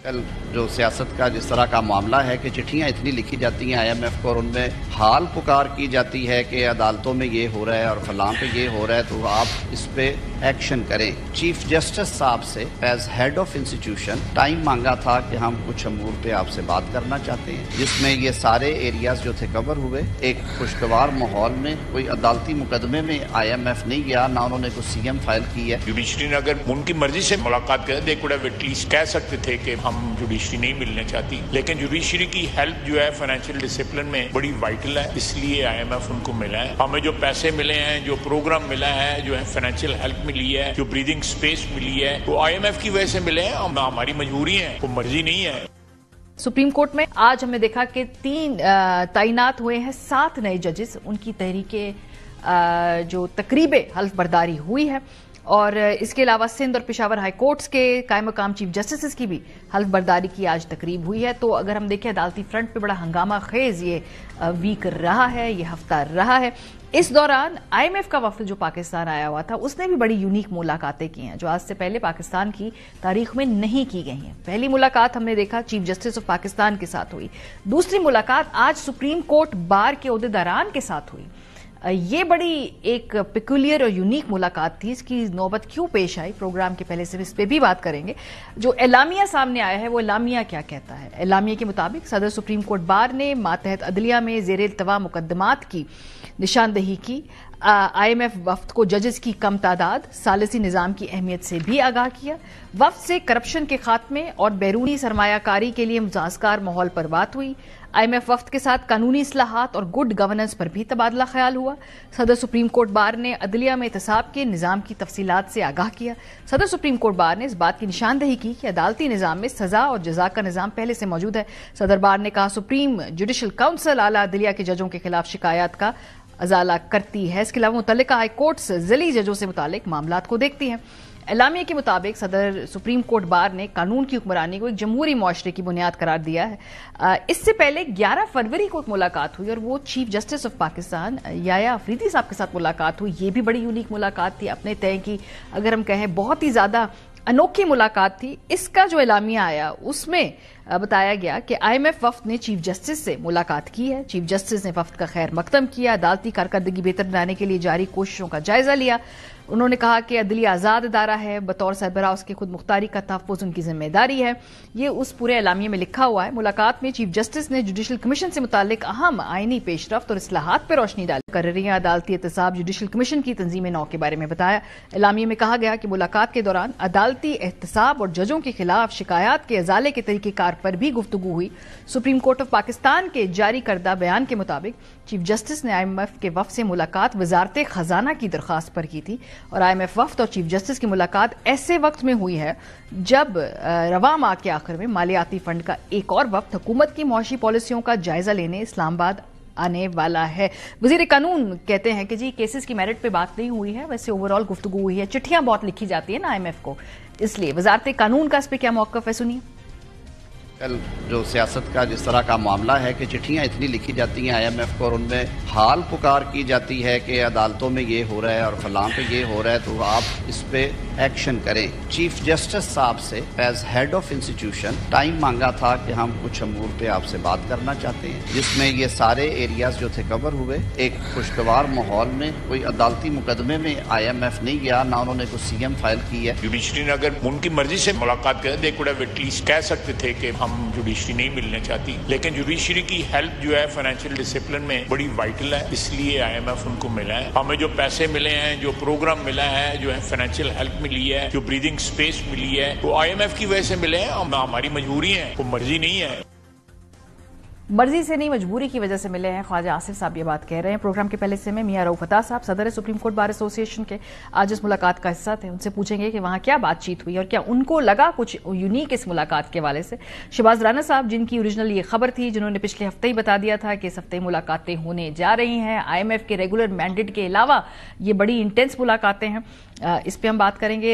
कल जो सियासत का जिस तरह का मामला है कि चिट्ठियां इतनी लिखी जाती हैं IMF को और उनमें हाल पुकार की जाती है कि अदालतों में ये हो रहा है और फलां पे ये हो रहा है, तो आप इस पे एक्शन करें। चीफ जस्टिस साहब से as head of institution time मांगा था कि हम कुछ अमूर पे आपसे बात करना चाहते हैं, जिसमें ये सारे एरियाज जो थे कवर हुए। एक खुशगवार माहौल में कोई अदालती मुकदमे में IMF नहीं गया, ना उन्होंने कोई CM फाइल की है। जुडिशरी ने अगर उनकी मर्जी से मुलाकात करें, दे कुड हैव एटलीस्ट कह सकते थे कि हम जुडिशरी नहीं मिलने चाहती, लेकिन जुडिशरी की हेल्प जो है फाइनेंशियल डिसिप्लिन में बड़ी वाइटल है, इसलिए IMF उनको मिला है। हमें जो पैसे मिले हैं, जो प्रोग्राम मिला है, जो है फाइनेंशियल हेल्प मिली है, जो ब्रीदिंग स्पेस मिली है, वो IMF की वजह से मिले हैं। हमारी मजबूरी है, वो मर्जी नहीं है। सुप्रीम कोर्ट में आज हमने देखा कि 3 तैनात हुए हैं 7 नए जजेस। उनकी तहरीके जो तकरीबे हल्फ बर्दारी हुई है, और इसके अलावा सिंध और पेशावर हाई कोर्ट्स के कायम मकाम चीफ जस्टिस की भी हल्फ बर्दारी की आज तकरीब हुई है। तो अगर हम देखें अदालती फ्रंट पे बड़ा हंगामा खेज ये वीक रहा है, ये हफ्ता रहा है। इस दौरान IMF का वफद जो पाकिस्तान आया हुआ था, उसने भी बड़ी यूनिक मुलाकातें की हैं जो आज से पहले पाकिस्तान की तारीख में नहीं की गई हैं। पहली मुलाकात हमने देखा चीफ जस्टिस ऑफ पाकिस्तान के साथ हुई। दूसरी मुलाकात आज सुप्रीम कोर्ट बार के ओहदेदारान के साथ हुई। ये बड़ी एक पिकुलियर और यूनिक मुलाकात थी। इसकी नौबत क्यों पेश आई, प्रोग्राम के पहले से इस पे भी बात करेंगे। जो एलामिया सामने आया है, वो एलामिया क्या कहता है? एलामिया के मुताबिक सदर सुप्रीम कोर्ट बार ने मातहत अदलिया में ज़ेर इल्तवा मुकदमात की निशानदही की। IMF वफ्द को जजेस की कम तादाद, सालिसी निज़ाम की अहमियत से भी आगाह किया। वफ्द से करप्शन के खात्मे और बैरूनी सरमायाकारी के लिए मुजाजगार माहौल पर बात हुई। IMF वफ्द के साथ कानूनी इस्लाहात और गुड गवर्नेंस पर भी तबादला ख्याल हुआ। सदर सुप्रीम कोर्ट बार ने अदलिया में एहतसाब के निज़ाम की तफसीलात से आगाह किया। सदर सुप्रीम कोर्ट बार ने इस बात की निशानदही की कि अदालती निज़ाम में सजा और जजा का निज़ाम पहले से मौजूद है। सदर बार ने कहा सुप्रीम जुडिशल काउंसिल आला अदलिया के जजों के खिलाफ शिकायत का अजाला करती है। इसके अलावा मुतल्लिका हाई कोर्ट्स ज़िली जजों से मुतालिक मामलात को देखती हैं। एलामिया के मुताबिक सदर सुप्रीम कोर्ट बार ने कानून की हुक्मरानी को एक जमहूरी मुआशरे की बुनियाद करार दिया है। इससे पहले 11 फरवरी को एक मुलाकात हुई और वो chief justice of Pakistan Yahya Afridi साहब के साथ मुलाकात हुई। ये भी बड़ी यूनिक मुलाकात थी, अपने तय की अगर हम कहें बहुत ही ज्यादा अनोखी मुलाकात थी। इसका जो एलामिया आया उसमें बताया गया कि IMF वफ्द ने चीफ जस्टिस से मुलाकात की है। चीफ जस्टिस ने वफ्द का खैर मकदम किया, अदालती कारकर्दगी बेहतर बनाने के लिए जारी कोशिशों का जायजा लिया। उन्होंने कहा कि अदलिया आज़ाद इदारा है, बतौर सरबराह उसकी खुद मुख्तारी का तहफ़्फ़ुज़ उनकी जिम्मेदारी है। ये उस पूरे एलामिया में लिखा हुआ है। मुलाकात में चीफ जस्टिस ने जुडिशल कमीशन से मुतालिक अहम आईनी पेशरफ्त और इस्लाहात पर रोशनी डाली। मुकर्ररीन अदालती एहतसाब जुडिशल कमीशन की तंजीम नौ के बारे में बताया। एलामिया में कहा गया कि मुलाकात के दौरान अदालती एहतसाब और जजों के खिलाफ शिकायत के अजाले के तरीक़ेकार पर भी गुफ्तगू हुई। सुप्रीम कोर्ट ऑफ पाकिस्तान के जारी करदा बयान के मुताबिक चीफ जस्टिस ने IMF के वफ्द से मुलाकात वजारत खजाना की दरख्वास्त पर की थी, और IMF वफ्द और चीफ जस्टिस की मुलाकात ऐसे वक्त में हुई है जब रवां माह के आखिर में मालियाती फंड का एक और वफ्द हुकूमत की मुआशी पॉलिसियों का जायजा लेने इस्लामाबाद आने वाला है। वजीर कानून कहते हैं कि जी केसेस की मेरिट पे बात नहीं हुई है, वैसे ओवरऑल गुफ्तगू हुई है। चिट्ठियां बहुत लिखी जाती है ना IMF को, इसलिए वजारत कानून का इस पे क्या मौक़िफ़ है, सुनिए। कल जो सियासत का जिस तरह का मामला है कि चिट्ठियां इतनी लिखी जाती हैं IMF को और उनमें हाल पुकार की जाती है कि अदालतों में ये हो रहा है और फलां पे ये हो रहा है, तो आप इस पे एक्शन करें। चीफ जस्टिस साहब से as head of institution time मांगा था कि हम कुछ अमूर पे आपसे बात करना चाहते हैं, जिसमें ये सारे एरियाज जो थे कवर हुए। एक खुशगवार माहौल में कोई अदालती मुकदमे में IMF नहीं गया, ना उन्होंने कोई CM फाइल की है। जुडिशरी ने अगर उनकी मर्जी से मुलाकात करें, दे कुड हैव एटलीस्ट कह सकते थे कि हम जुडिशरी नहीं मिलने चाहती, लेकिन जुडिशरी की हेल्प जो है फाइनेंशियल डिसिप्लिन में बड़ी वाइटल है, इसलिए IMF उनको मिला है। हमें जो पैसे मिले हैं, जो प्रोग्राम मिला है, जो है फाइनेंशियल हेल्प मिली है, जो ब्रीदिंग स्पेस मिली है, वो IMF की वजह से मिले हैं। हमारी मजबूरी है, वो मर्जी नहीं है। मर्जी से नहीं, मजबूरी की वजह से मिले हैं। ख्वाजा आसिफ साहब ये बात कह रहे हैं। प्रोग्राम के पहले से में मियां रऊफ अता साहब सदर सुप्रीम कोर्ट बार एसोसिएशन के आज इस मुलाकात का हिस्सा थे। उनसे पूछेंगे कि वहां क्या बातचीत हुई और क्या उनको लगा कुछ यूनिक इस मुलाकात के हवाले से। शहबाज राना साहब, जिनकी ओरिजिनल ये खबर थी, जिन्होंने पिछले हफ्ते ही बता दिया था कि इस हफ्ते मुलाकातें होने जा रही हैं। IMF के रेगुलर मैंडेट के अलावा ये बड़ी इंटेंस मुलाकातें हैं, इस पर हम बात करेंगे।